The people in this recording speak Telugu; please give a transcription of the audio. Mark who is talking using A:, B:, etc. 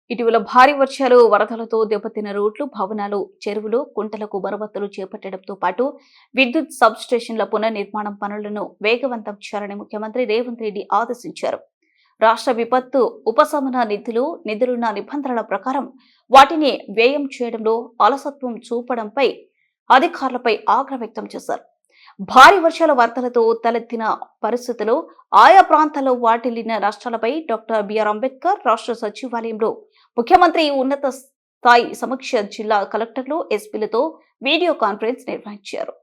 A: ఇటీవల భారీ వర్షాలు, వరదలతో దెబ్బతిన్న రోడ్లు, భవనాలు, చెరువులు, కుంటలకు మరమ్మతులు చేపట్టడంతో పాటు విద్యుత్ సబ్ స్టేషన్ల పునర్నిర్మాణం పనులను వేగవంతం చేయాలని ముఖ్యమంత్రి రేవంత్ రెడ్డి ఆదేశించారు. రాష్ట్ర విపత్తు ఉపశమన నిధులున్న నిబంధనల ప్రకారం వాటిని వ్యయం చేయడంలో అలసత్వం చూపడంపై అధికారులపై ఆగ్రహం వ్యక్తం చేశారు. భారీ వర్షాల వరదలతో తలెత్తిన పరిస్థితుల్లో ఆయా ప్రాంతాల్లో వాటిల్లిన రాష్ట్రాలపై డాక్టర్ బిఆర్ అంబేద్కర్ రాష్ట్ర సచివాలయంలో ముఖ్యమంత్రి ఉన్నత స్థాయి సమీక్ష జిల్లా కలెక్టర్లు, ఎస్పీలతో వీడియో కాన్ఫరెన్స్ నిర్వహించారు.